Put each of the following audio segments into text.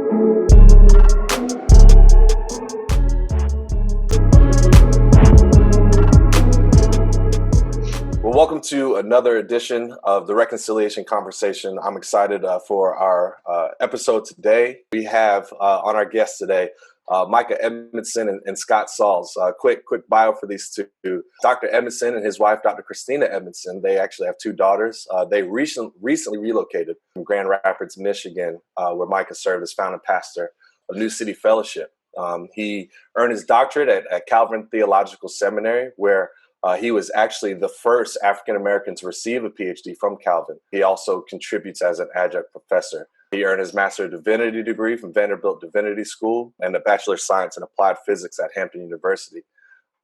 Well, welcome to another edition of the Reconciliation Conversation. I'm excited for our episode today. We have on our guest today, Mika Edmondson and Scott Sauls. Quick bio for these two. Dr. Edmondson and his wife, Dr. Christina Edmondson, they actually have two daughters. They recently relocated from Grand Rapids, Michigan, where Mika served as founding pastor of New City Fellowship. He earned his doctorate at Calvin Theological Seminary, where he was actually the first African-American to receive a Ph.D. from Calvin. He also contributes as an Adjunct Professor. He earned his Master of Divinity degree from Vanderbilt Divinity School and a Bachelor of Science in Applied Physics at Hampton University.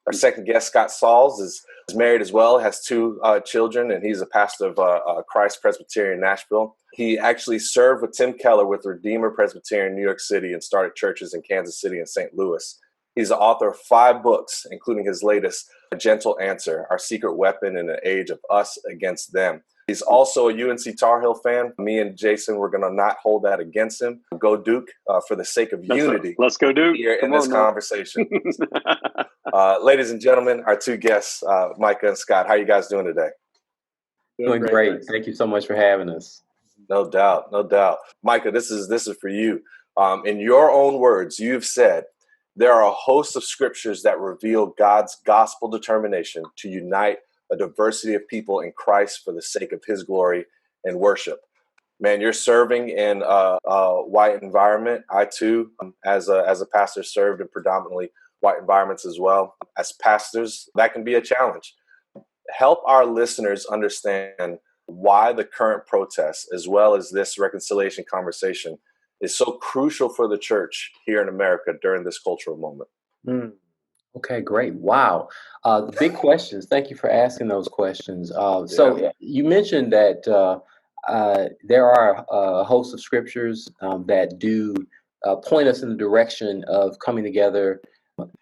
Our second guest, Scott Sauls, is married as well, has two children, and he's a pastor of Christ Presbyterian Nashville. He actually served with Tim Keller with Redeemer Presbyterian in New York City and started churches in Kansas City and St. Louis. He's the author of 5 books, including his latest, A Gentle Answer, Our Secret Weapon in an Age of Us Against Them. He's also a UNC Tar Heel fan. Me and Jason, we're going to not hold that against him. Go Duke for the sake of unity. Let's go Duke. Here in this conversation. Ladies and gentlemen, our two guests, Mika and Scott, how are you guys doing today? Doing great. Thank you so much for having us. No doubt. Mika, this is for you. In your own words, you've said, there are a host of scriptures that reveal God's gospel determination to unite a diversity of people in Christ for the sake of his glory and worship. Man, you're serving in a white environment. I too, as a pastor, served in predominantly white environments as well. As pastors, that can be a challenge. Help our listeners understand why the current protests, as well as this reconciliation conversation, is so crucial for the church here in America during this cultural moment. Okay, great. Wow. Big questions. Thank you for asking those questions. So you mentioned that there are a host of scriptures that do point us in the direction of coming together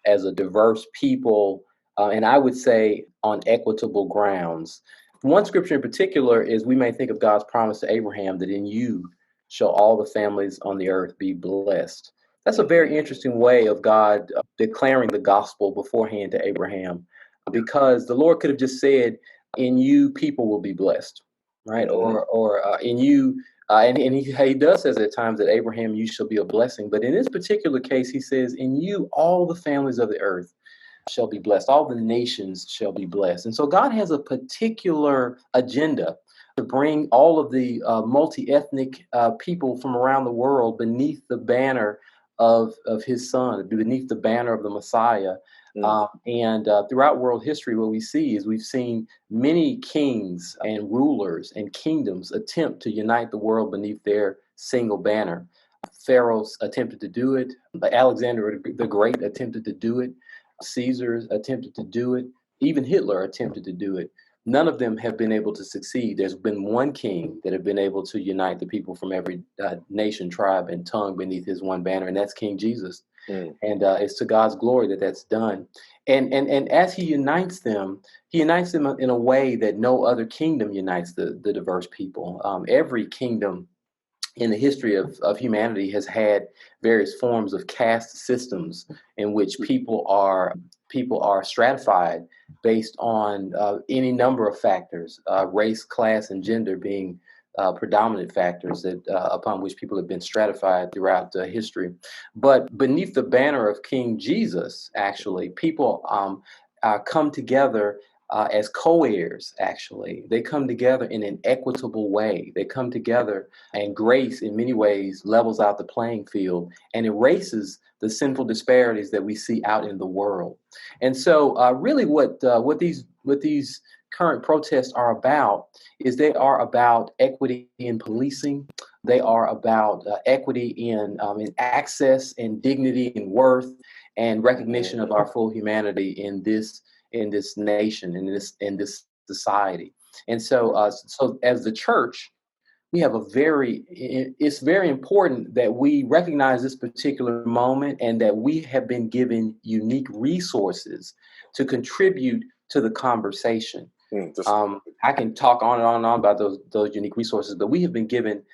as a diverse people, and I would say on equitable grounds. One scripture in particular is we may think of God's promise to Abraham that in you shall all the families on the earth be blessed. That's a very interesting way of God declaring the gospel beforehand to Abraham, because the Lord could have just said, in you, people will be blessed, right? Or in you, and he does says at times that Abraham, you shall be a blessing. But in this particular case, he says, in you, all the families of the earth shall be blessed. All the nations shall be blessed. And so God has a particular agenda to bring all of the multi-ethnic people from around the world beneath the banner of his son, beneath the banner of the Messiah. And throughout world history, what we see is we've seen many kings and rulers and kingdoms attempt to unite the world beneath their single banner. Pharaohs attempted to do it. Alexander the Great attempted to do it. Caesar attempted to do it. Even Hitler attempted to do it. None of them have been able to succeed. There's been one king that have been able to unite the people from every nation, tribe, and tongue beneath his one banner, and that's King Jesus. And it's to God's glory that that's done. And as he unites them in a way that no other kingdom unites the diverse people. Every kingdom in the history of humanity has had various forms of caste systems in which people are stratified based on any number of factors, race, class, and gender being predominant factors that upon which people have been stratified throughout history. But beneath the banner of King Jesus, actually, people come together as co-heirs, actually. They come together in an equitable way. They come together, and grace, in many ways, levels out the playing field and erases the sinful disparities that we see out in the world. And so really what these current protests are about is they are about equity in policing. They are about equity in access and dignity and worth and recognition of our full humanity in this nation, in this society. And so so as the church, we have it's very important that we recognize this particular moment and that we have been given unique resources to contribute to the conversation. I can talk on and on and on about those unique resources, but we have been given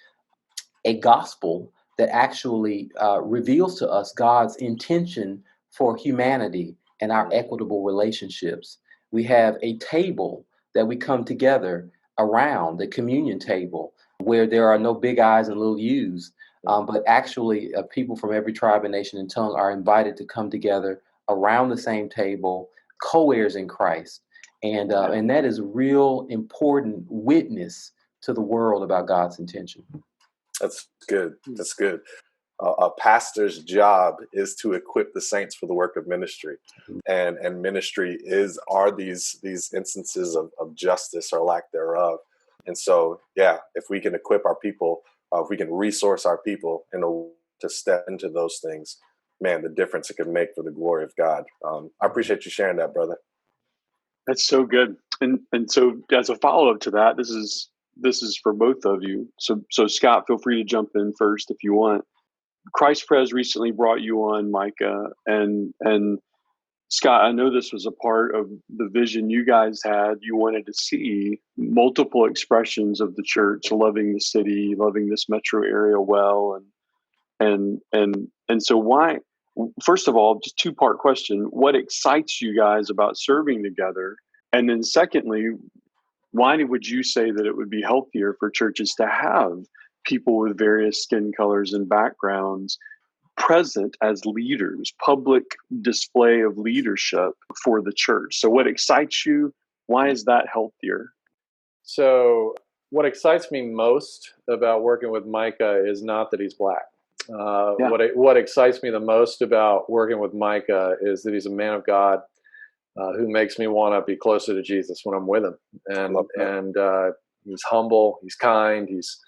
a gospel that actually reveals to us God's intention for humanity and our equitable relationships. We have a table that we come together around, the communion table, where there are no big I's and little U's, but actually people from every tribe and nation and tongue are invited to come together around the same table, co-heirs in Christ. And that is real important witness to the world about God's intention. That's good. That's good. A pastor's job is to equip the saints for the work of ministry, and ministry are these instances of justice or lack thereof. And so, yeah, if we can equip our people, if we can resource our people in order to step into those things, man, the difference it can make for the glory of God. I appreciate you sharing that, brother. That's so good. And so as a follow-up to that, this is for both of you. So Scott, feel free to jump in first if you want. Christ Pres recently brought you on, Micah, and Scott, I know this was a part of the vision you guys had. You wanted to see multiple expressions of the church loving the city, loving this metro area well, and so why? First of all, just two-part question: what excites you guys about serving together? And then secondly, why would you say that it would be healthier for churches to have people with various skin colors and backgrounds present as leaders, public display of leadership for the church? So what excites you? Why is that healthier? So what excites me most about working with Micah is not that he's black. What excites me the most about working with Micah is that he's a man of God who makes me want to be closer to Jesus when I'm with him. And he's humble, he's kind, he's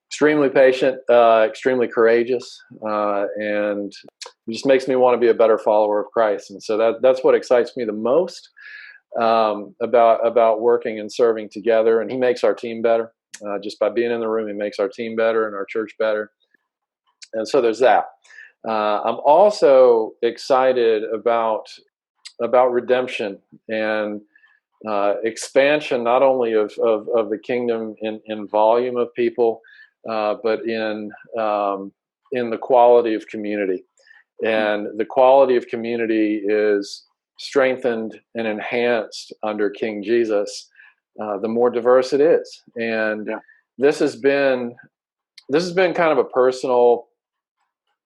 extremely patient, extremely courageous, and it just makes me want to be a better follower of Christ. And so that's what excites me the most about working and serving together. And he makes our team better. Just by being in the room, he makes our team better and our church better. And so there's that. I'm also excited about redemption and expansion, not only of the kingdom in volume of people, but in the quality of community. And the quality of community is strengthened and enhanced under King Jesus, the more diverse it is. And this has been kind of a personal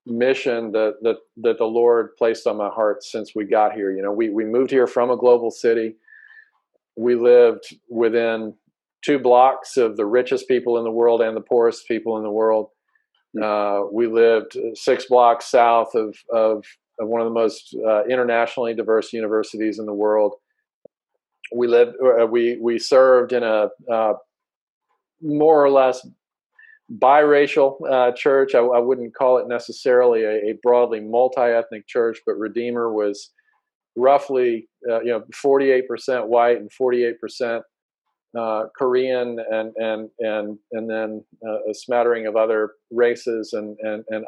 mission that the Lord placed on my heart since we got here. You know, we moved here from a global city. We lived within 2 blocks of the richest people in the world and the poorest people in the world. We lived 6 blocks south of one of the most internationally diverse universities in the world. We served in a more or less biracial church. I wouldn't call it necessarily a broadly multi-ethnic church, but Redeemer was roughly 48% white and 48% Korean, and then a smattering of other races and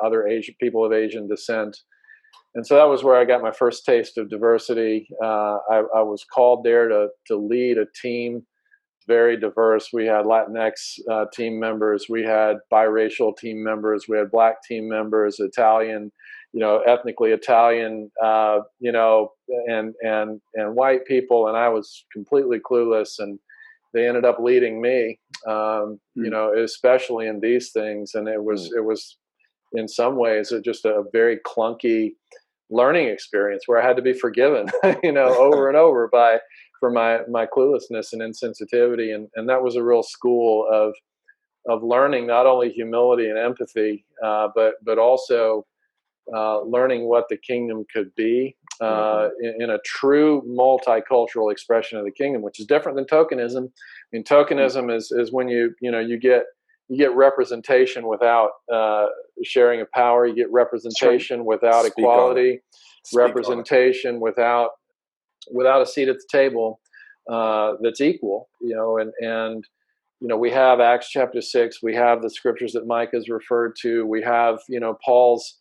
other Asian people of Asian descent. And so that was where I got my first taste of diversity. I was called there to lead a team, very diverse. We had Latinx team members, we had biracial team members, we had black team members, Italian, ethnically Italian, and white people. And I was completely clueless, and they ended up leading me, especially in these things. And it was in some ways just a very clunky learning experience where I had to be forgiven, over and over for my cluelessness and insensitivity. And that was a real school of learning not only humility and empathy, but also learning what the kingdom could be in a true multicultural expression of the kingdom, which is different than tokenism. I mean, tokenism is when you get representation without sharing of power. You get representation without equality, representation without a seat at the table that's equal. And we have Acts chapter 6. We have the scriptures that Mike has referred to. We have Paul's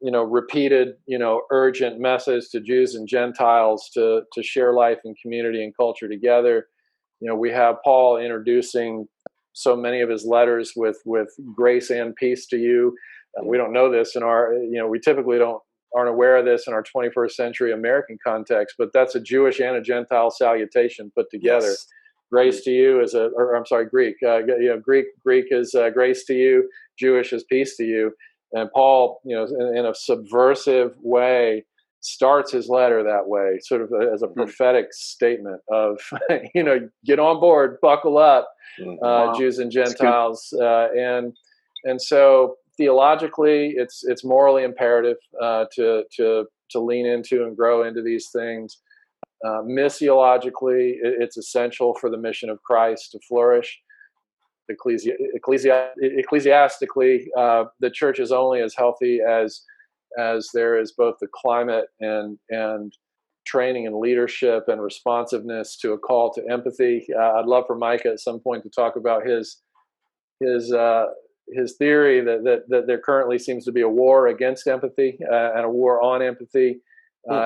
repeated urgent message to Jews and Gentiles to share life and community and culture together. We have Paul introducing so many of his letters with grace and peace to you. We don't know this in our, we typically aren't aware of this in our 21st century American context, but that's a Jewish and a Gentile salutation put together. Yes. Grace to you is Greek. Greek is grace to you. Jewish is peace to you. And Paul, in a subversive way, starts his letter that way, sort of as a prophetic statement of, get on board, buckle up, Jews and Gentiles, and so theologically, it's morally imperative to lean into and grow into these things. Missiologically, it's essential for the mission of Christ to flourish. Ecclesiastically, the church is only as healthy as there is both the climate and training and leadership and responsiveness to a call to empathy. I'd love for Micah at some point to talk about his theory that there currently seems to be a war against empathy and a war on empathy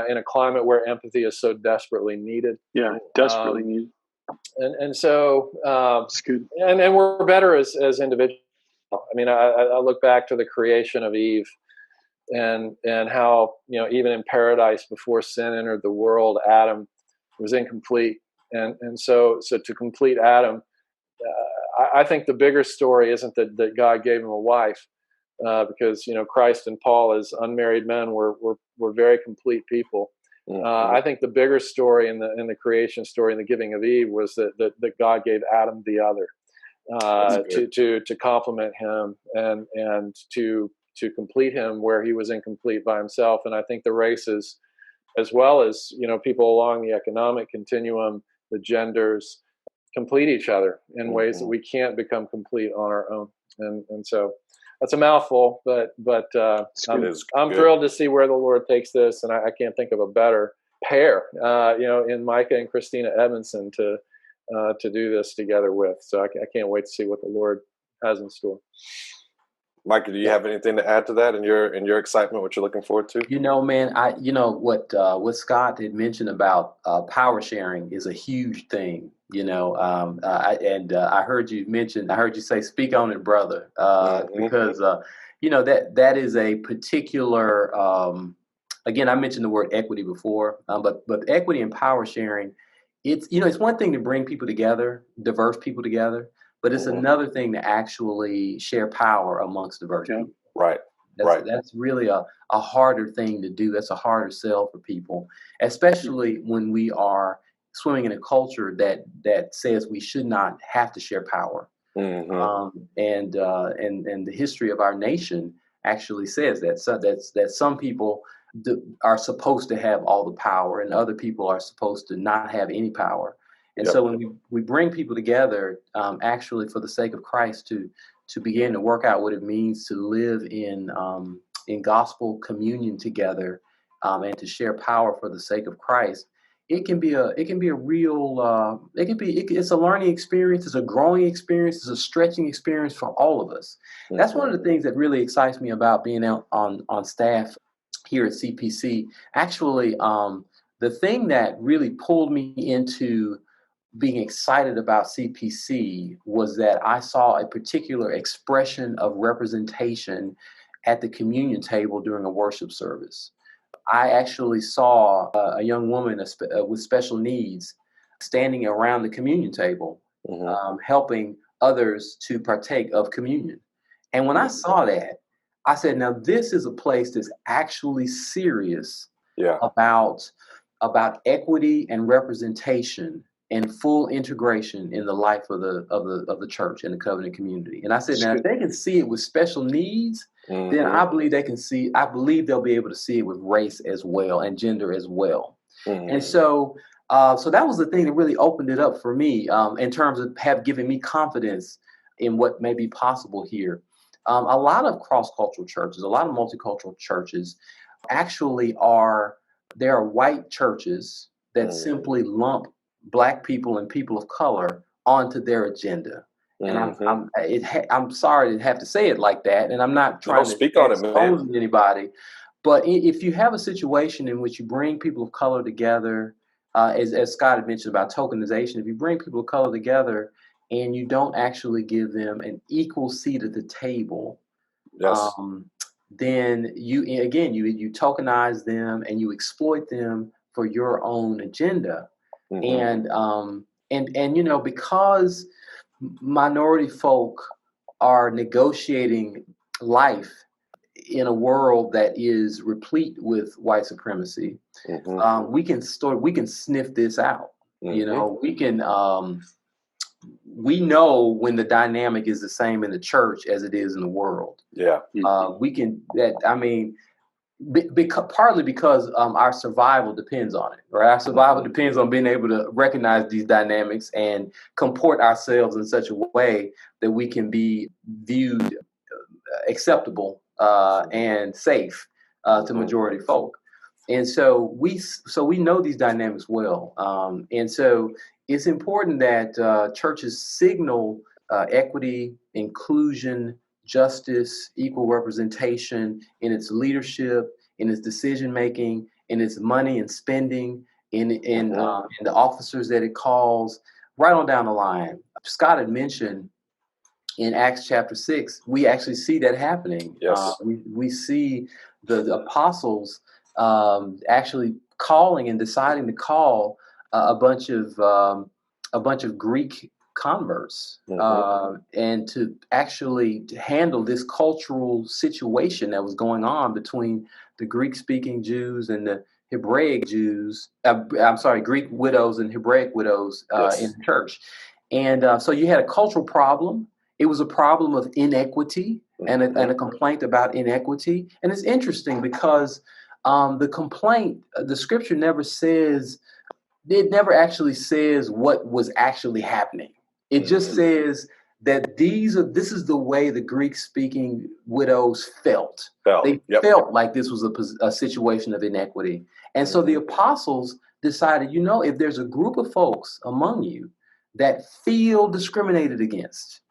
in a climate where empathy is so desperately needed. Yeah, desperately needed. And so, that's good. And we're better as individuals. I mean, I look back to the creation of Eve, and how even in paradise before sin entered the world, Adam was incomplete, and so to complete Adam, I think the bigger story isn't that God gave him a wife, because Christ and Paul as unmarried men were very complete people. I think the bigger story in the creation story and the giving of Eve was that God gave Adam the other, to complement him and to complete him where he was incomplete by himself. And I think the races, as well as people along the economic continuum, the genders, complete each other in ways that we can't become complete on our own. And so that's a mouthful, but I'm thrilled to see where the Lord takes this, and I can't think of a better pair, in Micah and Christina Edmondson to do this together with. So I can't wait to see what the Lord has in store. Micah, do you have anything to add to that in your excitement, what you're looking forward to? Man, what Scott had mentioned about power sharing is a huge thing. I heard you say, speak on it, brother, because that is a particular. Again, I mentioned the word equity before, but equity and power sharing, it's one thing to bring people together, diverse people together. But it's another thing to actually share power amongst diverse people. Right. That's really a harder thing to do. That's a harder sell for people, especially when we are swimming in a culture that says we should not have to share power. And the history of our nation actually says that some people are supposed to have all the power, and other people are supposed to not have any power. And so when we bring people together, actually for the sake of Christ, to begin to work out what it means to live in gospel communion together, and to share power for the sake of Christ, it's a learning experience, it's a growing experience, it's a stretching experience for all of us. That's one of the things that really excites me about being out on staff here at CPC. Actually, the thing that really pulled me into being excited about CPC was that I saw a particular expression of representation at the communion table during a worship service. I actually saw a young woman with special needs standing around the communion table, helping others to partake of communion. And when I saw that, I said, now this is a place that's actually serious about equity and representation and full integration in the life of the church and the covenant community. And I said, now if they can see it with special needs, then I believe they'll be able to see it with race as well and gender as well. And so that was the thing that really opened it up for me, in terms of given me confidence in what may be possible here. A lot of cross-cultural churches, a lot of multicultural churches actually are white churches that simply lump Black people and people of color onto their agenda. And I'm sorry to have to say it like that, and I'm not trying to speak on it, man. Anybody. But if you have a situation in which you bring people of color together, as Scott had mentioned about tokenization, if you bring people of color together and you don't actually give them an equal seat at the table, then you tokenize them and you exploit them for your own agenda. And because minority folk are negotiating life in a world that is replete with white supremacy, we can sniff this out. We know when the dynamic is the same in the church as it is in the world. Partly because our survival depends on it, right? Our survival depends on being able to recognize these dynamics and comport ourselves in such a way that we can be viewed acceptable and safe to majority folk. And so we know these dynamics well. And so it's important that churches signal equity, inclusion, justice, equal representation in its leadership, in its decision making, in its money and spending, in the officers that it calls, right on down the line. Scott had mentioned in Acts chapter 6, we actually see that happening. Yes. We see the apostles actually calling and deciding to call a bunch of Greek converts and to actually handle this cultural situation that was going on between the Greek-speaking Jews and the Hebraic Jews. Greek widows and Hebraic widows in the church. And so you had a cultural problem. It was a problem of inequity and a complaint about inequity. And it's interesting because the scripture never actually says what was actually happening. It just says that this is the way the Greek-speaking widows felt. They felt like this was a situation of inequity. And so the apostles decided, if there's a group of folks among you that feel discriminated against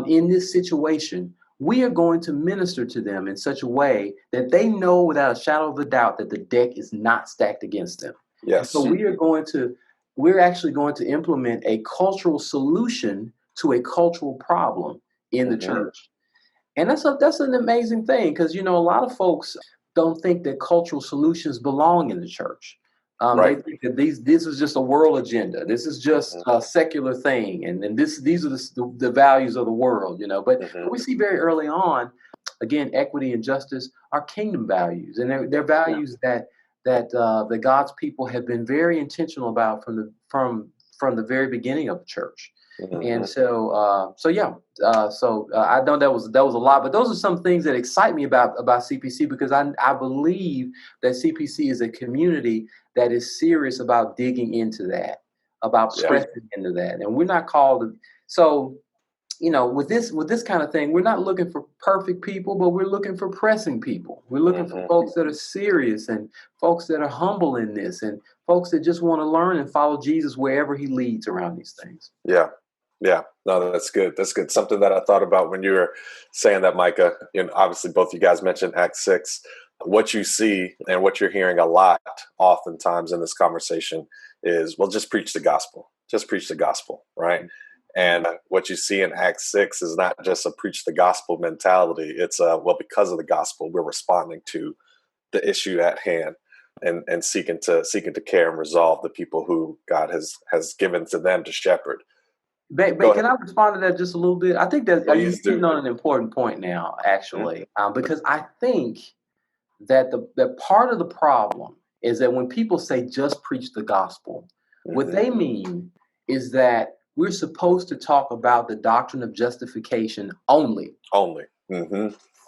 in this situation, we are going to minister to them in such a way that they know without a shadow of a doubt that the deck is not stacked against them. Yes. So we're actually going to implement a cultural solution to a cultural problem in the church. And that's an amazing thing because, a lot of folks don't think that cultural solutions belong in the church. They think that this is just a world agenda. This is just a secular thing. And these are the values of the world, But we see very early on, again, equity and justice are kingdom values. And they're values that God's people have been very intentional about from the very beginning of the church. And so I know that was a lot, but those are some things that excite me about CPC because I believe that CPC is a community that is serious about digging into that, about pressing into that, and we're not called. So, with this kind of thing, we're not looking for perfect people, but we're looking for pressing people. We're looking for folks that are serious and folks that are humble in this and folks that just want to learn and follow Jesus wherever he leads around these things. Yeah. No, that's good. That's good. Something that I thought about when you were saying that, Micah, obviously both you guys mentioned Acts 6. What you see and what you're hearing a lot oftentimes in this conversation is, well, just preach the gospel. Just preach the gospel, right? And what you see in Acts 6 is not just a preach the gospel mentality. It's because of the gospel, we're responding to the issue at hand and seeking to care and resolve the people who God has given to them to shepherd. Can I respond to that just a little bit? I think that you're hitting on an important point now, actually, because I think that the part of the problem is that when people say just preach the gospel, what they mean is that we're supposed to talk about the doctrine of justification only.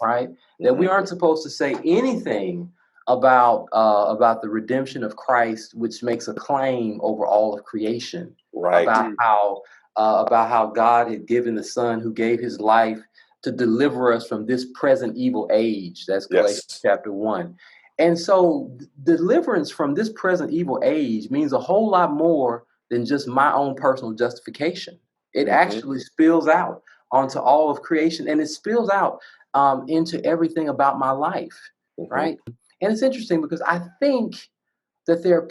Right? That we aren't supposed to say anything about the redemption of Christ, which makes a claim over all of creation. Right. About how God had given the Son who gave his life to deliver us from this present evil age. That's Galatians chapter 1. And so deliverance from this present evil age means a whole lot more than just my own personal justification. It actually spills out onto all of creation, and it spills out into everything about my life, right? And it's interesting because I think that there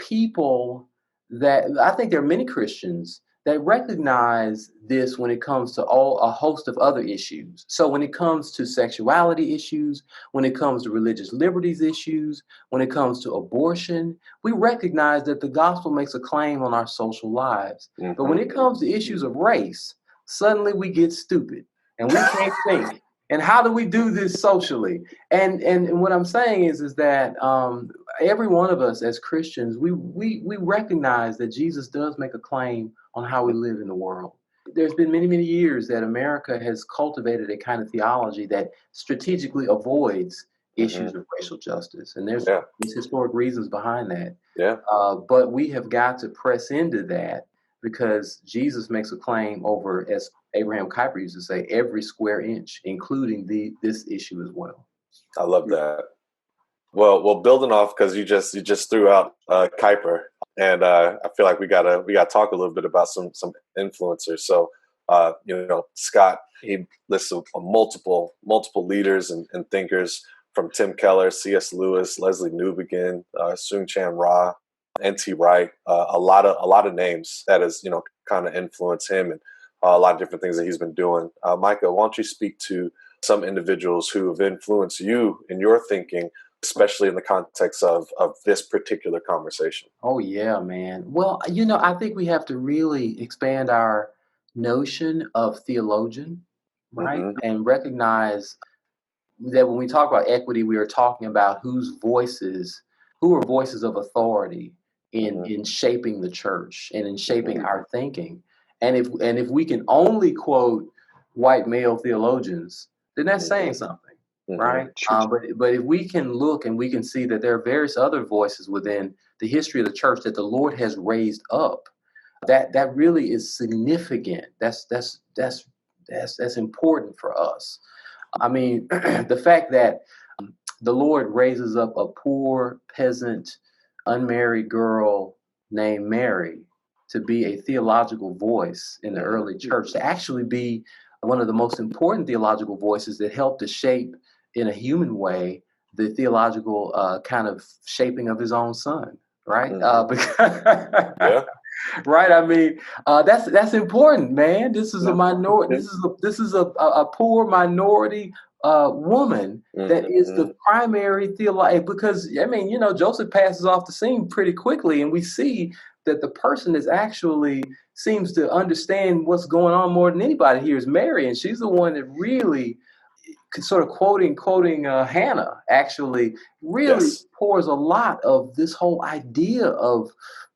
are many Christians that recognize this when it comes to a host of other issues. So when it comes to sexuality issues, when it comes to religious liberties issues, when it comes to abortion, we recognize that the gospel makes a claim on our social lives. But when it comes to issues of race, suddenly we get stupid and we can't think. And how do we do this socially? And what I'm saying is that every one of us as Christians, we recognize that Jesus does make a claim on how we live in the world. There's been many, many years that America has cultivated a kind of theology that strategically avoids issues of racial justice. And there's historic reasons behind that. Yeah. But we have got to press into that because Jesus makes a claim over, as Abraham Kuyper used to say, every square inch, including this issue as well. I love that. Well, building off, because you just threw out Kuyper, and I feel like we gotta talk a little bit about some influencers. So Scott, he lists multiple leaders and thinkers, from Tim Keller, C.S. Lewis, Leslie Newbegin, Soong Chan Ra, N.T. Wright, a lot of names that has kind of influenced him, and a lot of different things that he's been doing. Micah, why don't you speak to some individuals who have influenced you in your thinking, especially in the context of this particular conversation? Oh, yeah, man. Well, I think we have to really expand our notion of theologian, right? And recognize that when we talk about equity, we are talking about who are voices of authority in shaping the church and in shaping our thinking. And if we can only quote white male theologians, then that's saying something. Right. But if we can look and we can see that there are various other voices within the history of the church that the Lord has raised up, that really is significant. That's important for us. I mean, the fact that the Lord raises up a poor peasant, unmarried girl named Mary to be a theological voice in the early church, to actually be one of the most important theological voices that helped to shape in a human way the theological kind of shaping of his own son, right? Right. I mean, that's important, man. This is a minority. This is a poor minority woman that is the primary theologian. Because I mean, Joseph passes off the scene pretty quickly, and we see that the person is actually seems to understand what's going on more than anybody here is Mary, and she's the one that really, sort of quoting Hannah, actually really pours a lot of this whole idea of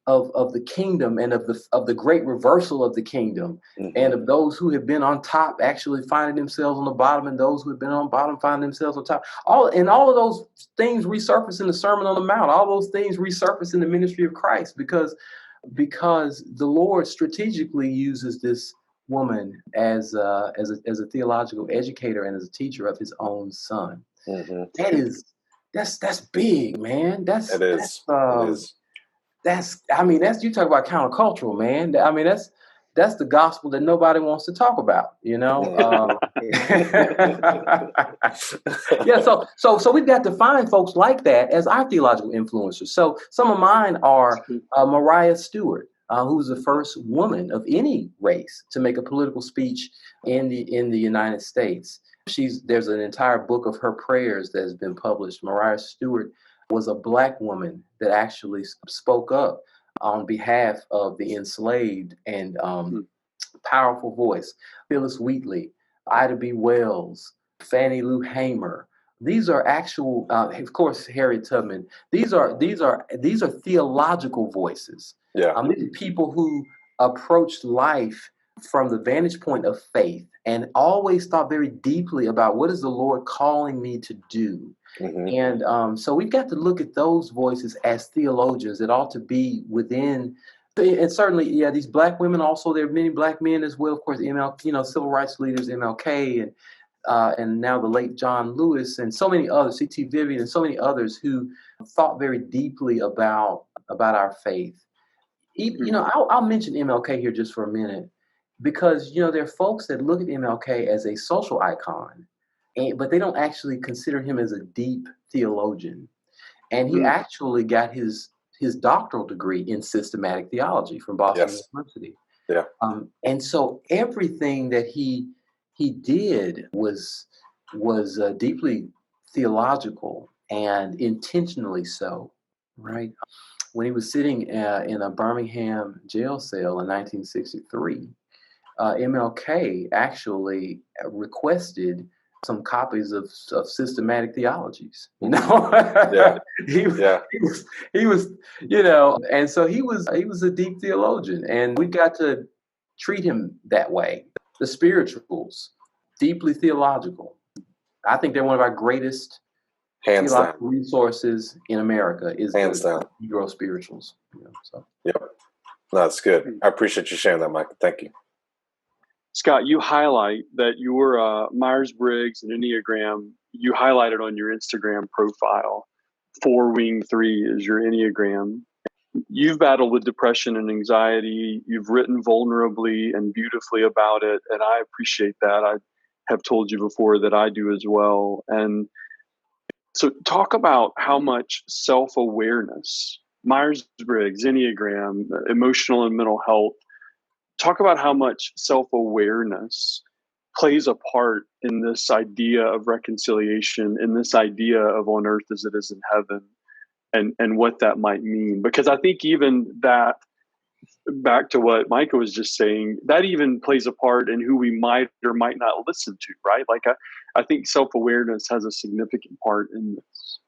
the kingdom and of the great reversal of the kingdom, and of those who have been on top actually finding themselves on the bottom, and those who have been on bottom finding themselves on top. All of those things resurface in the Sermon on the Mount. All those things resurface in the ministry of Christ because the Lord strategically uses this woman as a theological educator and as a teacher of his own son. That's big, man. It is. You talk about countercultural, man. I mean, that's the gospel that nobody wants to talk about, So we've got to find folks like that as our theological influencers. So some of mine are Mariah Stewart, who was the first woman of any race to make a political speech in the United States. There's an entire book of her prayers that has been published. Mariah Stewart was a Black woman that actually spoke up on behalf of the enslaved, and powerful voice. Phyllis Wheatley, Ida B. Wells, Fannie Lou Hamer. These are actual, of course, Harriet Tubman. These are theological voices. These are people who approached life from the vantage point of faith and always thought very deeply about what is the Lord calling me to do. And so we've got to look at those voices as theologians that ought to be within. And certainly, these Black women. Also, there are many Black men as well. Of course, civil rights leaders, MLK, and now the late John Lewis, and so many others, C.T. Vivian, and so many others who thought very deeply about our faith. I'll mention MLK here just for a minute, because there are folks that look at MLK as a social icon, but they don't actually consider him as a deep theologian. And he actually got his doctoral degree in systematic theology from Boston University. Yeah. And so everything that he did was deeply theological and intentionally so, right? When he was sitting in a Birmingham jail cell in 1963, MLK actually requested some copies of systematic theologies. You know, Yeah. he was, you know, and so he was a deep theologian, and we got to treat him that way. The spirituals, deeply theological. I think they're one of our greatest Hands down. theological resources in America. Is Hands down. Negro spirituals. You know, so. Yep. No, that's good. I appreciate you sharing that, Michael. Thank you. Scott, you highlight that your Myers-Briggs and Enneagram, you highlighted on your Instagram profile. 4-wing 3 is your Enneagram. You've battled with depression and anxiety. You've written vulnerably and beautifully about it, and I appreciate that. I have told you before that I do as well. And so talk about how much self-awareness, Myers-Briggs, Enneagram, emotional and mental health, talk about how much self-awareness plays a part in this idea of reconciliation, in this idea of on earth as it is in heaven, and what that might mean. Because I think even that, back to what Micah was just saying, that even plays a part in who we might or might not listen to, right? Like I think self-awareness has a significant part in this.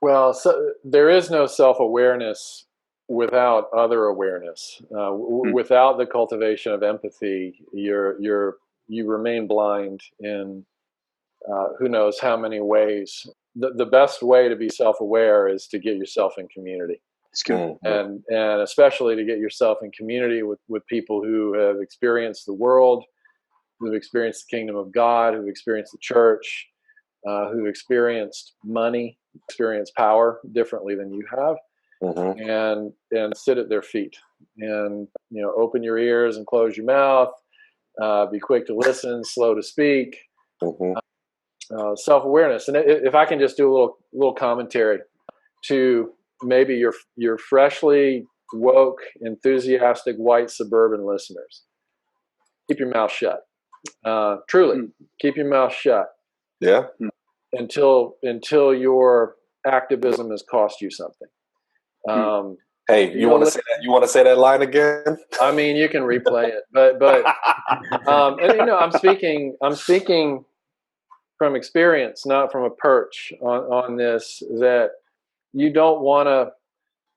Well, so there is no self-awareness without other awareness. Without the cultivation of empathy, you remain blind in who knows how many ways. The best way to be self-aware is to get yourself in community. It's good. And especially to get yourself in community with people who have experienced the world, who've experienced the kingdom of God, who've experienced the church, who've experienced money, experienced power differently than you have. And sit at their feet, and open your ears and close your mouth. Be quick to listen, slow to speak. Self-awareness, and if I can just do a little commentary to maybe your freshly woke, enthusiastic white suburban listeners, keep your mouth shut. Truly, keep your mouth shut. Yeah. Until your activism has cost you something. Hey, you want to say that? You want to say that line again? I mean, you can replay it, but and I'm speaking from experience, not from a perch on this. That you don't want to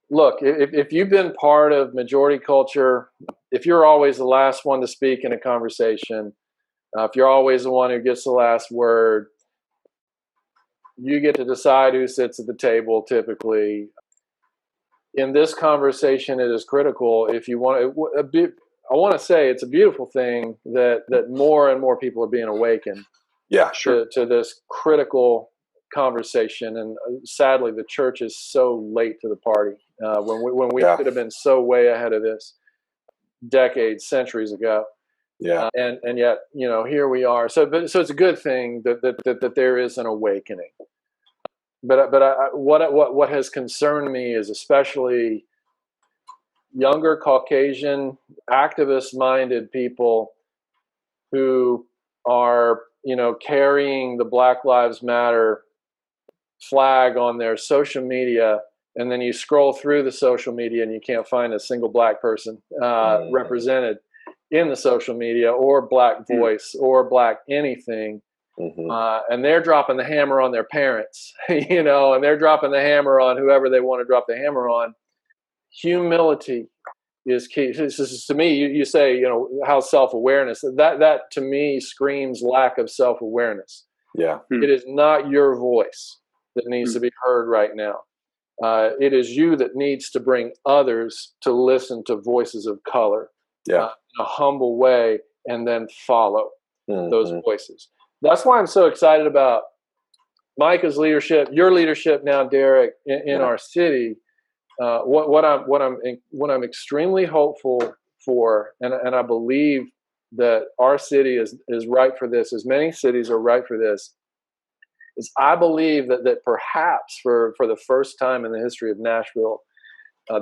look. If you've been part of majority culture, if you're always the last one to speak in a conversation, if you're always the one who gets the last word, you get to decide who sits at the table. Typically, in this conversation, it is critical. If you want I want to say it's a beautiful thing that more and more people are being awakened. Yeah, sure. To this critical conversation, and sadly, the church is so late to the party. When we could have been so way ahead of this decades, centuries ago. Yeah, and yet here we are. So it's a good thing that there is an awakening. But what has concerned me is especially younger Caucasian activist-minded people who are carrying the Black Lives Matter flag on their social media, and then you scroll through the social media and you can't find a single Black person represented in the social media, or Black voice, or Black anything. And they're dropping the hammer on their parents, and they're dropping the hammer on whoever they want to drop the hammer on. Humility is key. This is, to me, you say, how self-awareness, that to me screams lack of self-awareness. Yeah. It is not your voice that needs to be heard right now. It is you that needs to bring others to listen to voices of color in a humble way, and then follow those voices. That's why I'm so excited about Micah's leadership, your leadership now, Derrick, in our city. What I'm extremely hopeful for, and I believe that our city is right for this, as many cities are right for this, is I believe that perhaps for the first time in the history of Nashville,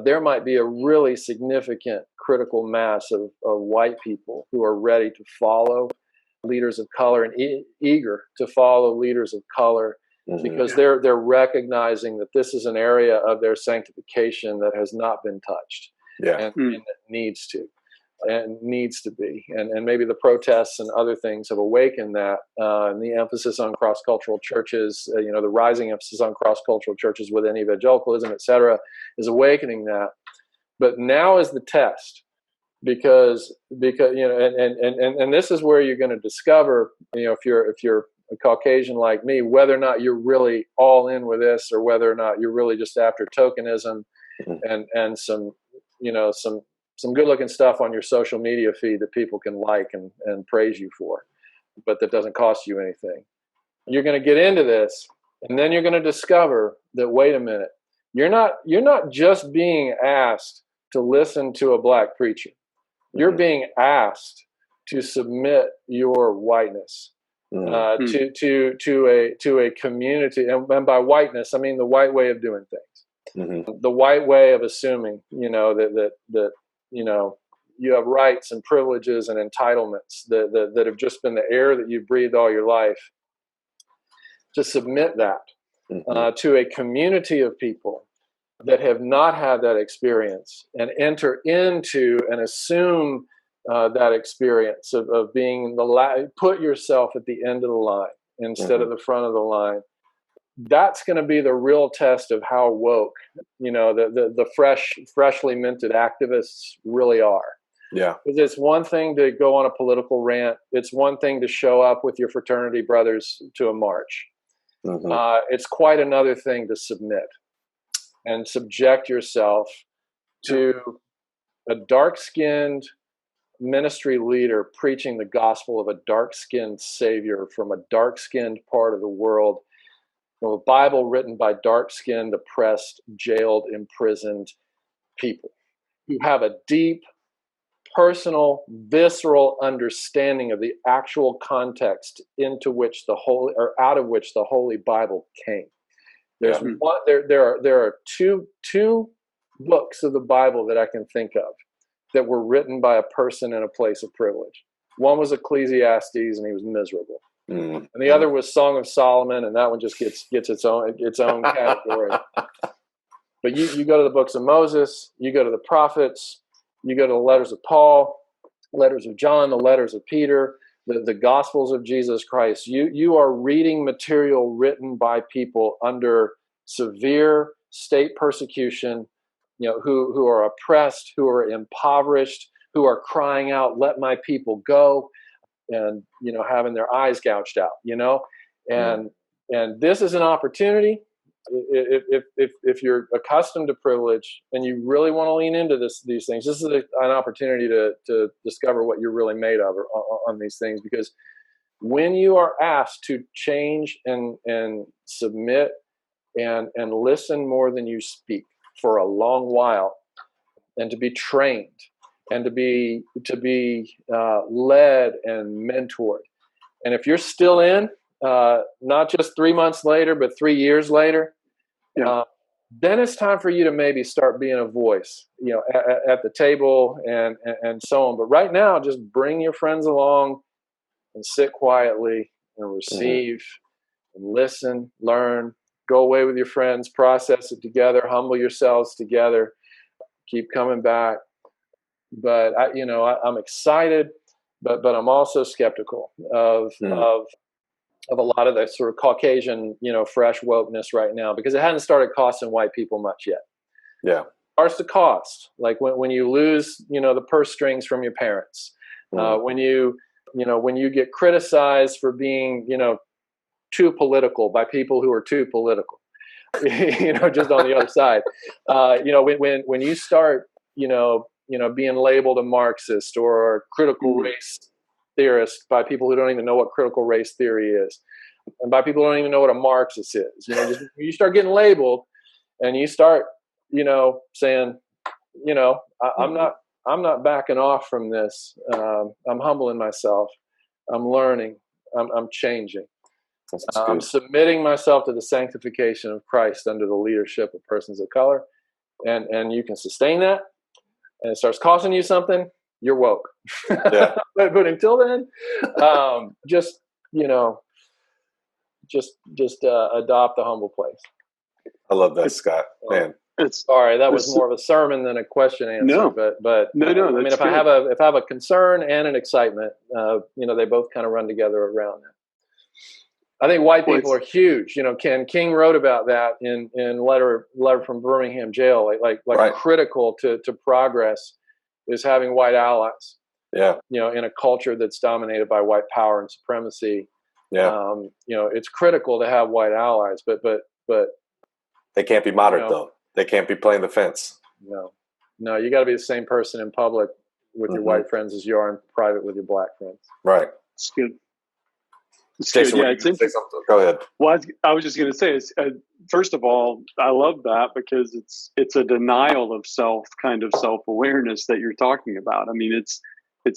there might be a really significant critical mass of white people who are ready to follow leaders of color and eager to follow leaders of color, because they're recognizing that this is an area of their sanctification that has not been touched, and it needs to. And needs to be, and maybe the protests and other things have awakened that, and the emphasis on cross-cultural churches, the rising emphasis on cross-cultural churches within evangelicalism, etc., is awakening that. But now is the test, because and this is where you're going to discover, if you're a Caucasian like me, whether or not you're really all in with this, or whether or not you're really just after tokenism and some good-looking stuff on your social media feed that people can like and praise you for, but that doesn't cost you anything. You're going to get into this, and then you're going to discover that, wait a minute, you're not just being asked to listen to a black preacher. You're being asked to submit your whiteness to a community, and by whiteness I mean the white way of doing things, the white way of assuming, that you have rights and privileges and entitlements that have just been the air that you've breathed all your life. To submit that to a community of people that have not had that experience, and enter into and assume that experience of being put yourself at the end of the line instead of the front of the line. That's going to be the real test of how woke, the freshly minted activists really are. Yeah. Because it's one thing to go on a political rant. It's one thing to show up with your fraternity brothers to a march. It's quite another thing to submit and subject yourself to a dark-skinned ministry leader preaching the gospel of a dark-skinned savior from a dark-skinned part of the world, from a Bible written by dark-skinned, oppressed, jailed, imprisoned people who have a deep, personal, visceral understanding of the actual context into which out of which the Holy Bible came. There are two books of the Bible that I can think of that were written by a person in a place of privilege. One was Ecclesiastes, and he was miserable. And the other was Song of Solomon, and that one just gets its own category. But you go to the books of Moses, you go to the prophets, you go to the letters of Paul, letters of John, the letters of Peter, the Gospels of Jesus Christ. You are reading material written by people under severe state persecution, who are oppressed, who are impoverished, who are crying out, "Let my people go," and having their eyes gouged out. And this is an opportunity. If you're accustomed to privilege and you really want to lean into these things, this is an opportunity to discover what you're really made of on these things. Because when you are asked to change and submit and listen more than you speak for a long while, and to be trained and to be led and mentored, and if you're still in, not just 3 months later, but 3 years later, then it's time for you to maybe start being a voice, at the table and so on. But right now, just bring your friends along and sit quietly and receive and listen, learn, go away with your friends, process it together, humble yourselves together, keep coming back. But I'm excited, but I'm also skeptical of a lot of the sort of Caucasian, fresh wokeness right now, because it hadn't started costing white people much yet. Yeah. It starts to cost, like when you lose, the purse strings from your parents, when you get criticized for being, too political by people who are too political, just on the other side, when you start, being labeled a Marxist or a critical race theorist by people who don't even know what critical race theory is, and by people who don't even know what a Marxist is. You start getting labeled, and you start, saying, I'm not backing off from this. I'm humbling myself. I'm learning. I'm changing. I'm submitting myself to the sanctification of Christ under the leadership of persons of color. and you can sustain that, and it starts costing you something, you're woke. Yeah. but until then, just adopt the humble place. I love that, Scott. Man, sorry, that was more of a sermon than a question answer. No. but No, I mean, if I have a concern and an excitement, they both kind of run together around that. I think white people are huge. Ken King wrote about that in letter from Birmingham jail. Like right. Critical to progress is having white allies. Yeah. In a culture that's dominated by white power and supremacy. Yeah. It's critical to have white allies, but they can't be moderate though. They can't be playing the fence. No, you got to be the same person in public with your white friends as you are in private with your black friends. Right. It's good. Jason, yeah, it's interesting. Go ahead. Well, I was just going to say, first of all, I love that because it's a denial of self, kind of self-awareness that you're talking about. I mean, it's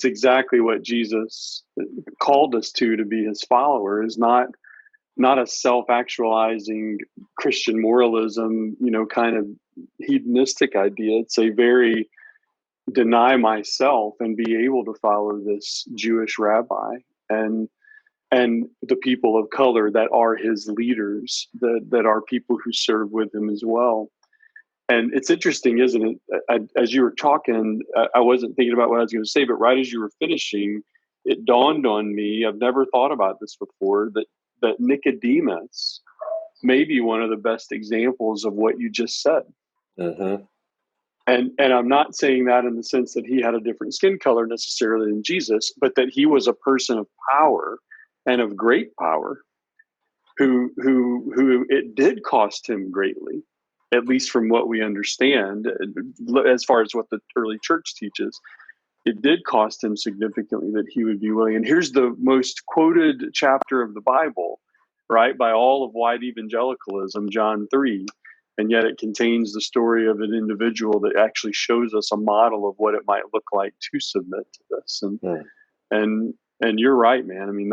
exactly what Jesus called us to be his follower, is not a self-actualizing Christian moralism, kind of hedonistic idea. It's a very deny myself and be able to follow this Jewish rabbi and the people of color that are his leaders, that are people who serve with him as well. And it's interesting, isn't it? As you were talking, I wasn't thinking about what I was going to say, but right as you were finishing, it dawned on me, I've never thought about this before, that Nicodemus may be one of the best examples of what you just said. Mm-hmm. And I'm not saying that in the sense that he had a different skin color necessarily than Jesus, but that he was a person of power and of great power who it did cost him greatly, at least from what we understand, as far as what the early church teaches. It did cost him significantly that he would be willing. And here's the most quoted chapter of the Bible, right, by all of white evangelicalism, John 3. And yet it contains the story of an individual that actually shows us a model of what it might look like to submit to this. And you're right, man. I mean,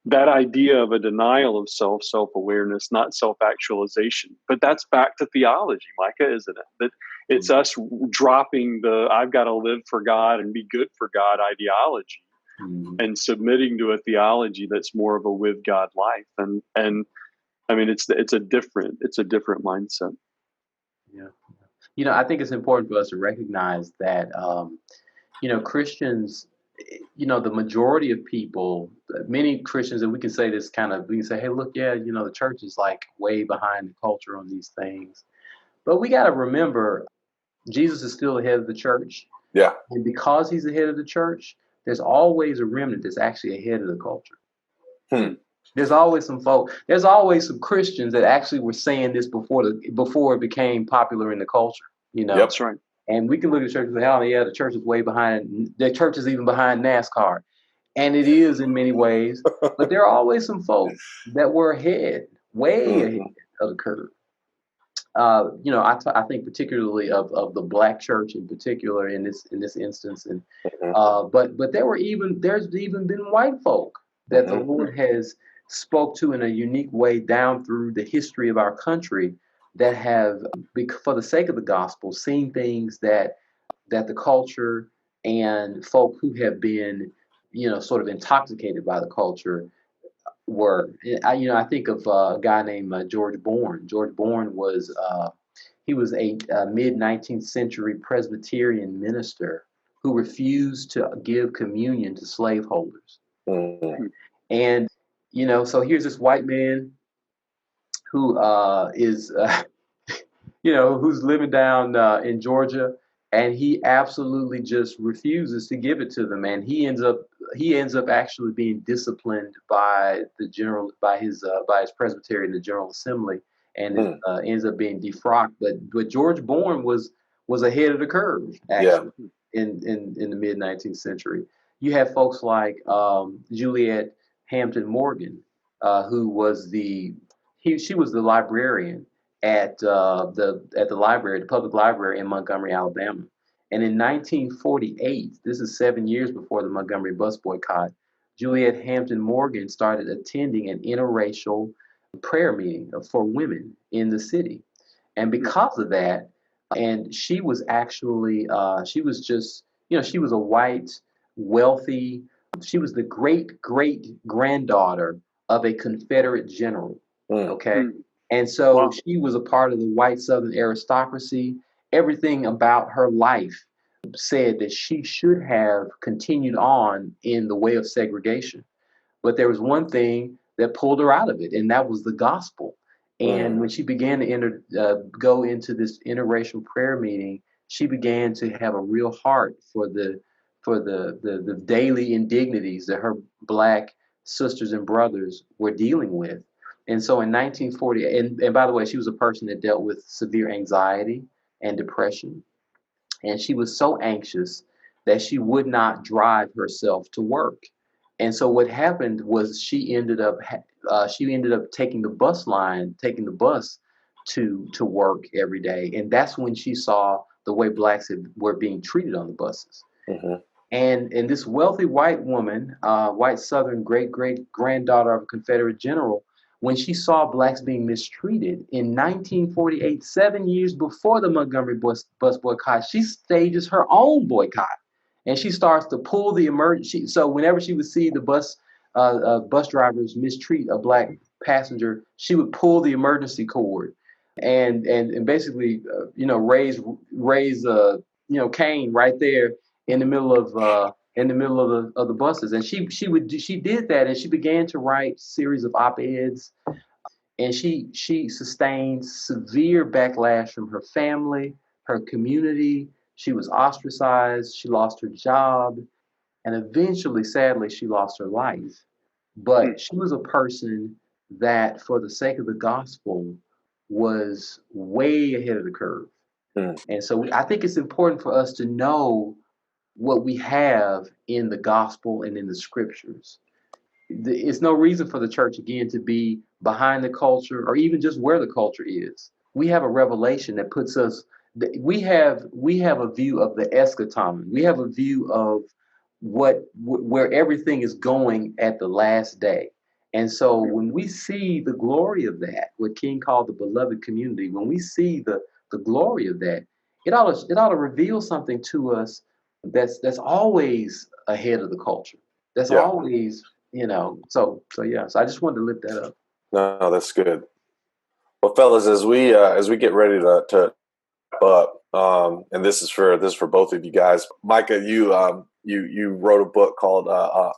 that idea of a denial of self-awareness, not self-actualization. But that's back to theology, Micah, isn't it? That it's us dropping the I've got to live for God and be good for God ideology and submitting to a theology that's more of a with God life. And I mean, it's a different mindset. Yeah. I think it's important for us to recognize that, Christians, the majority of people, many Christians, and we can say this we can say, hey, look, yeah, the church is like way behind the culture on these things. But we got to remember, Jesus is still the head of the church. Yeah. And because he's the head of the church, there's always a remnant that's actually ahead of the culture. There's always some Christians that actually were saying this before it became popular in the culture. Yep. That's right. And we can look at the church and say, oh, yeah, the church is way behind. The church is even behind NASCAR. And it is in many ways. But there are always some folks that were way ahead of the curve. I think particularly of the black church in particular in this instance. And but there's even been white folk that the Lord has spoke to in a unique way down through the history of our country that have, for the sake of the gospel, seen things that the culture and folk who have been, sort of intoxicated by the culture were. I think of a guy named George Bourne. George Bourne was he was a mid-19th century Presbyterian minister who refused to give communion to slaveholders. And so here's this white man who is, who's living down in Georgia, and he absolutely just refuses to give it to them, and he ends up actually being disciplined by his presbytery in the General Assembly, and ends up being defrocked. But George Bourne was ahead of the curve actually in the mid 19th century. You have folks like Juliet Hampton Morgan, who was she was the librarian at the public library in Montgomery, Alabama. And in 1948, this is 7 years before the Montgomery bus boycott, Juliet Hampton Morgan started attending an interracial prayer meeting for women in the city. And because of that, and she was actually, she was just, she was a white, wealthy, she was the great granddaughter of a Confederate general. Okay. And so she was a part of the white Southern aristocracy. Everything about her life said that she should have continued on in the way of segregation. But there was one thing that pulled her out of it, and that was the gospel. And when she began to go into this interracial prayer meeting, she began to have a real heart for the daily indignities that her Black sisters and brothers were dealing with. And so in 1940, and by the way, she was a person that dealt with severe anxiety and depression. And she was so anxious that she would not drive herself to work. And so what happened was she ended up taking the bus to work every day. And that's when she saw the way Blacks were being treated on the buses. And this wealthy white woman, white Southern great granddaughter of a Confederate general, when she saw Blacks being mistreated in 1948, 7 years before the Montgomery bus boycott, she stages her own boycott. And she starts to pull the emergency. So whenever she would see the bus drivers mistreat a Black passenger, she would pull the emergency cord and basically raise Cain right there in the middle of the buses. And she did that, and she began to write series of op-eds, and she sustained severe backlash from her family, her community. She was ostracized, she lost her job, and eventually, sadly, she lost her life. But she was a person that, for the sake of the gospel, was way ahead of the curve. And so I think it's important for us to know what we have in the gospel and in the scriptures. It's no reason for the church, again, to be behind the culture or even just where the culture is. We have a revelation that puts us, we have a view of the eschaton. We have a view of where everything is going at the last day. And so when we see the glory of that, what King called the beloved community, when we see the glory of that, it ought to reveal something to us that's always ahead of the culture. That's always, so yeah. So I just wanted to lift that up. No, that's good. Well, fellas, as we get ready to wrap up, and this is for both of you guys. Micah, you wrote a book called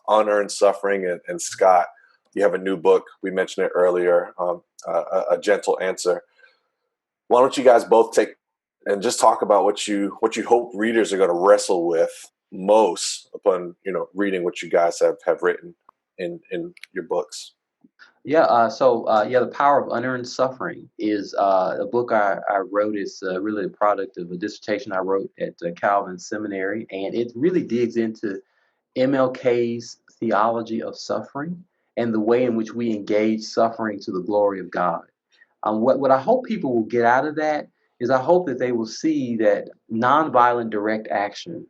Unearned Suffering, and Scott, you have a new book. We mentioned it earlier, A Gentle Answer. Why don't you guys both take and just talk about what you hope readers are going to wrestle with most upon reading what you guys have written in your books. The Power of Unearned Suffering is a book I wrote. It's really a product of a dissertation I wrote at Calvin Seminary, and it really digs into MLK's theology of suffering and the way in which we engage suffering to the glory of God. What I hope people will get out of that is I hope that they will see that nonviolent direct action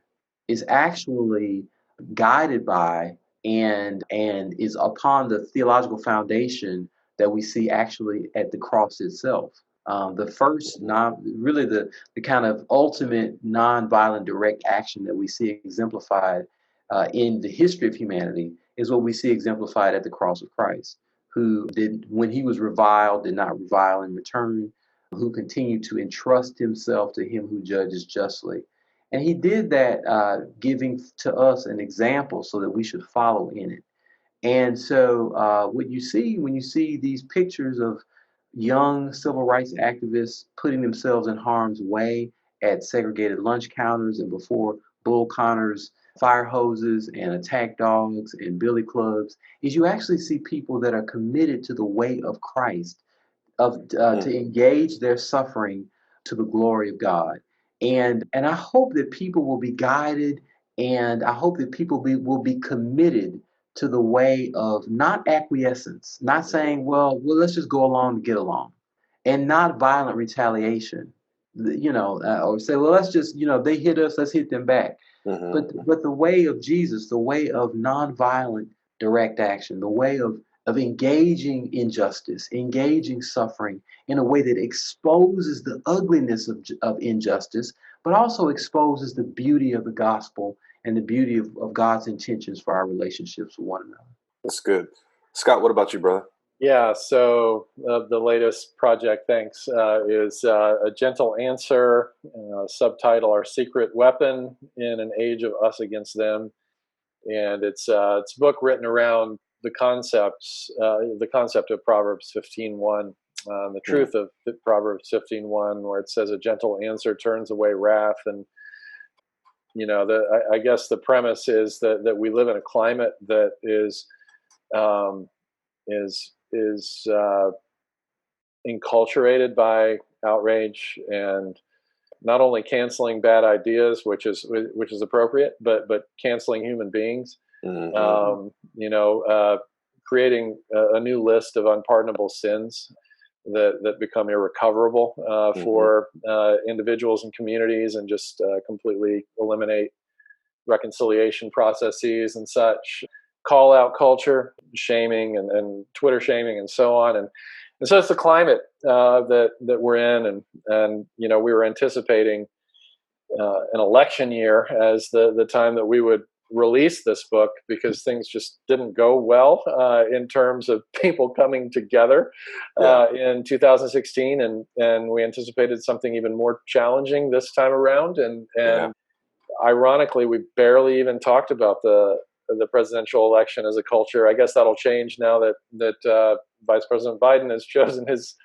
is actually guided by and is upon the theological foundation that we see actually at the cross itself. The first the kind of ultimate nonviolent direct action that we see exemplified in the history of humanity is what we see exemplified at the cross of Christ, who did, when he was reviled, did not revile in return, who continued to entrust himself to him who judges justly. And he did that, giving to us an example so that we should follow in it. And so what you see when you see these pictures of young civil rights activists putting themselves in harm's way at segregated lunch counters and before Bull Connor's fire hoses and attack dogs and billy clubs, is you actually see people that are committed to the way of Christ, to engage their suffering to the glory of God. And I hope that people will be guided, and I hope that people will be committed to the way of not acquiescence, not saying, well, let's just go along to get along, and not violent retaliation, or say, well, let's just, they hit us, let's hit them back. But the way of Jesus, the way of nonviolent direct action, the way of of engaging injustice, engaging suffering in a way that exposes the ugliness of injustice, but also exposes the beauty of the gospel and the beauty of God's intentions for our relationships with one another. That's good. Scott, what about you, brother? Yeah, so the latest project, thanks, is A Gentle Answer, subtitle Our Secret Weapon in an Age of Us Against Them. And it's a book written around the concept of Proverbs 15:1, the truth of Proverbs 15:1, where it says a gentle answer turns away wrath. And, you know, I guess the premise is that we live in a climate that is enculturated by outrage and not only canceling bad ideas, which is appropriate, but canceling human beings. Creating a new list of unpardonable sins that become irrecoverable for individuals and communities, and just completely eliminate reconciliation processes and such. Call out culture, shaming and Twitter shaming and so on. And so it's the climate that we're in. And you know, we were anticipating an election year as the time that we would release this book, because things just didn't go well in terms of people coming together in 2016. And we anticipated something even more challenging this time around. And ironically, we barely even talked about the presidential election as a culture. I guess that'll change now that Vice President Biden has chosen his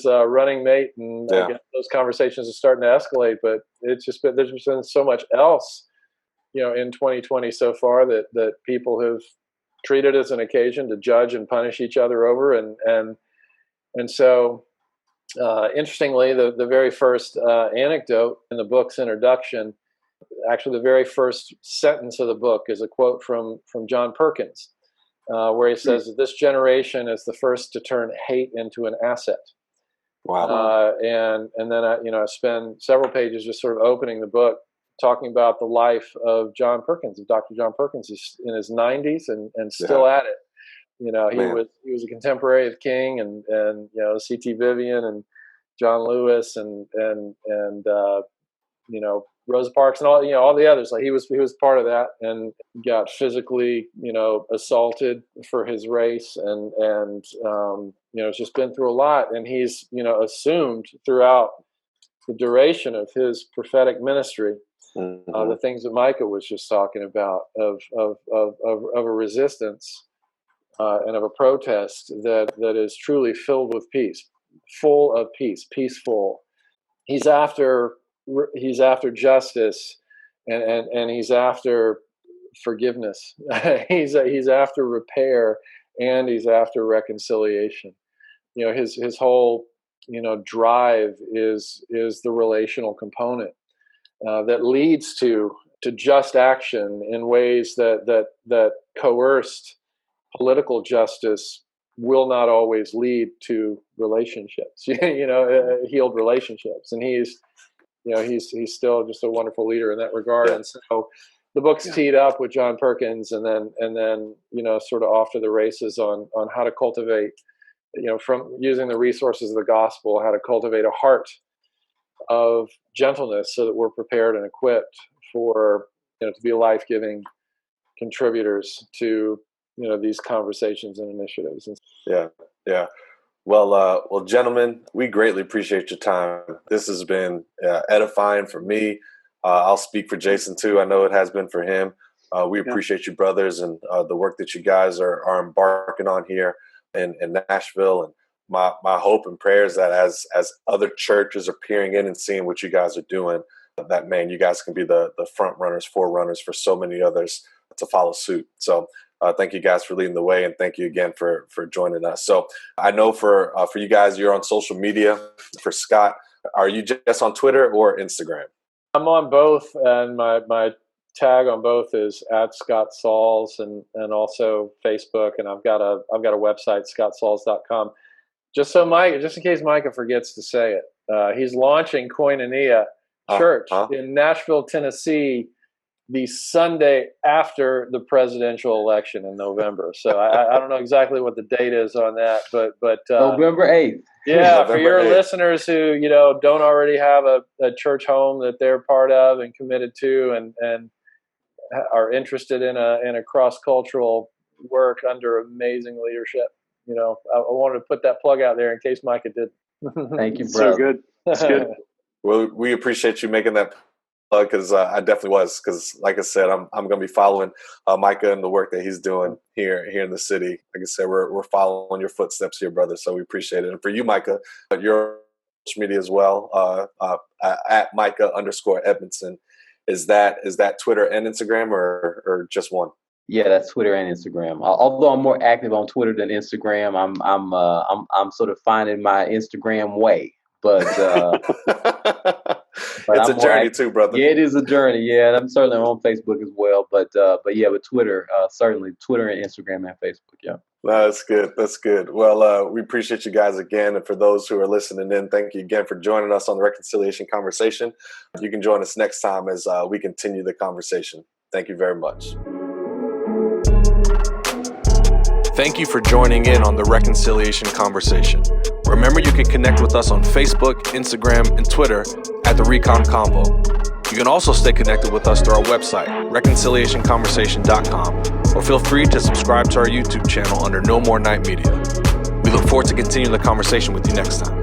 running mate, and I guess those conversations are starting to escalate. But there's just been so much else, you know, in 2020 so far that people have treated as an occasion to judge and punish each other over, and so interestingly, the very first anecdote in the book's introduction. Actually, the very first sentence of the book is a quote from John Perkins, where he says that this generation is the first to turn hate into an asset. Wow. And then I spend several pages just sort of opening the book, talking about the life of John Perkins, of Dr. John Perkins. He's in his 90s and still at it. You know, he was a contemporary of King and you know, C.T. Vivian and John Lewis and you know, Rosa Parks and all the others. Like he was part of that, and got physically, you know, assaulted for his race, and you know, it's just been through a lot. And he's, you know, assumed throughout the duration of his prophetic ministry the things that Micah was just talking about of a resistance and of a protest that is truly filled with peace, full of peace, peaceful. He's after justice, and he's after forgiveness. he's after repair, and he's after reconciliation. You know, his whole, you know, drive is the relational component that leads to just action in ways that coerced political justice will not always lead to relationships, you know, healed relationships. And he's still just a wonderful leader in that regard. And so the book's teed up with John Perkins, and then, you know, sort of off to the races on how to cultivate, you know, from using the resources of the gospel, how to cultivate a heart of gentleness so that we're prepared and equipped for, you know, to be life-giving contributors to, you know, these conversations and initiatives. Yeah. Well, gentlemen, we greatly appreciate your time. This has been edifying for me. I'll speak for Jason too. I know it has been for him. We appreciate you, brothers, and the work that you guys are embarking on here in Nashville. And my hope and prayer is that as other churches are peering in and seeing what you guys are doing, that, man, you guys can be the front runners, forerunners for so many others to follow suit. So thank you guys for leading the way, and thank you again for joining us. So I know for you guys, you're on social media. For Scott, are you just on Twitter or Instagram? I'm on both, and my tag on both is @Scott Sauls, and also Facebook, and I've got a website, scottsauls.com. Just in case Micah forgets to say it, he's launching Koinonia Church in Nashville, Tennessee, the Sunday after the presidential election in November. So I don't know exactly what the date is on that, but November 8th. Yeah, November for your 8th. Listeners who don't already have a church home that they're part of and committed to, and are interested in a cross-cultural work under amazing leadership. I wanted to put that plug out there in case Micah did. Thank you, brother. So good. That's good. Well, we appreciate you making that plug, because I definitely was, because like I said, I'm going to be following Micah and the work that he's doing here in the city. Like I said, we're following your footsteps here, brother. So we appreciate it. And for you, Micah, your social media as well, at Micah_Edmondson. Is that Twitter and Instagram, or just one? Yeah, that's Twitter and Instagram. Although I'm more active on Twitter than Instagram, I'm sort of finding my Instagram way. But it's a journey too, brother. Yeah, it is a journey. Yeah, and I'm certainly on Facebook as well. But yeah, with Twitter, certainly Twitter and Instagram and Facebook. Yeah. No, that's good. That's good. Well, we appreciate you guys again. And for those who are listening in, thank you again for joining us on the Reconciliation Conversation. You can join us next time as we continue the conversation. Thank you very much. Thank you for joining in on the Reconciliation Conversation. Remember, you can connect with us on Facebook, Instagram, and Twitter at The Recon Combo. You can also stay connected with us through our website, reconciliationconversation.com, or feel free to subscribe to our YouTube channel under No More Night Media. We look forward to continuing the conversation with you next time.